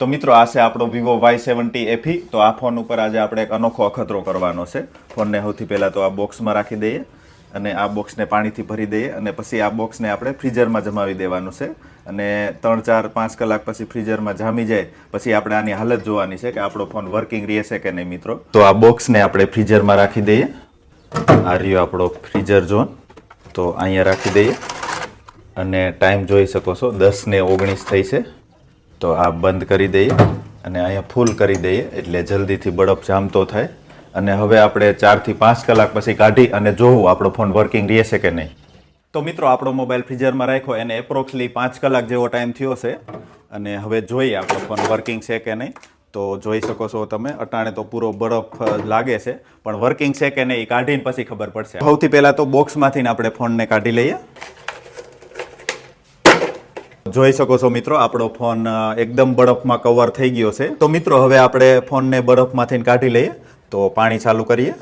તો મિત્રો આ છે આપણો Vivo Y70 FE। તો આ ફોન ઉપર આજે આપણે એક અનોખો અખતરો કરવાનો છે। ફોનને સૌથી પહેલા તો આ બોક્સમાં રાખી દઈએ અને આ બોક્સને પાણીથી ભરી દઈએ અને પછી આ બોક્સને આપણે ફ્રીઝરમાં જમાવી દેવાનું છે અને 3, 4, 5 કલાક પછી ફ્રીઝરમાં જામી જાય પછી આપણે આની હાલત જોવાની છે કે આપણો ફોન વર્કિંગ રહેશે કે નહીં મિત્રો। તો આ બોક્સને આપણે ફ્રીઝરમાં રાખી દઈએ। આ રહ્યો આપણો ફ્રીઝર ઝોન, તો અહીંયા રાખી દઈએ અને ટાઈમ જોઈ શકો છો 10:19 થઈ છે। તો આ બંધ કરી દઈએ અને અહીંયા ફૂલ કરી દઈએ એટલે જલ્દીથી બરફ જામતો થાય અને હવે આપણે 4 થી 5 કલાક પછી કાઢી અને જોવું આપણો ફોન વર્કિંગ રહેશે કે નહીં। તો મિત્રો આપણો મોબાઈલ ફ્રીઝરમાં રાખ્યો એને એપ્રોક્સલી 5 કલાક જેવો ટાઈમ થયો છે અને હવે જોઈએ આપણો ફોન વર્કિંગ છે કે નહીં। તો જોઈ શકો છો તમે અટાણે તો પૂરો બરફ લાગે છે પણ વર્કિંગ છે કે નહીં કાઢીને પછી ખબર પડશે। સૌથી પહેલાં તો બોક્સમાંથી આપણે ફોનને કાઢી લઈએ। જોઈ શકો છો મિત્રો આપણો ફોન એકદમ બરફમાં કવર થઈ ગયો છે। તો મિત્રો હવે આપણે ફોનને બરફમાંથી કાઢી લઈએ। તો પાણી ચાલુ કરીએ।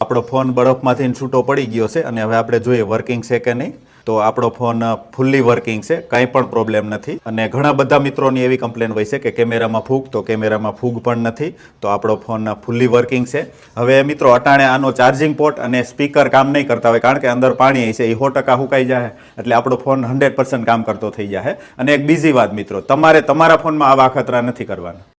આપણો ફોન બરફમાંથી છૂટો પડી ગયો છે અને હવે આપણે જોઈએ વર્કિંગ છે કે નહીં। તો આપણો ફોન ફૂલ્લી વર્કિંગ છે, કંઈ પણ પ્રોબ્લેમ નથી અને ઘણા બધા મિત્રોની એવી કમ્પ્લેન હોય છે કે કેમેરામાં ફૂગ, તો કેમેરામાં ફૂગ પણ નથી। તો આપણો ફોન ફૂલ્લી વર્કિંગ છે। હવે મિત્રો અટાણે આનો ચાર્જિંગ પોર્ટ અને સ્પીકર કામ નહીં કરતા હોય કારણ કે અંદર પાણી છે એ 100% સુકાઈ જાય એટલે આપણો ફોન 100% કામ કરતો થઈ જાય। અને એક બીજી વાત મિત્રો, તમારે તમારા ફોનમાં આવા અખતરા નથી કરવાના।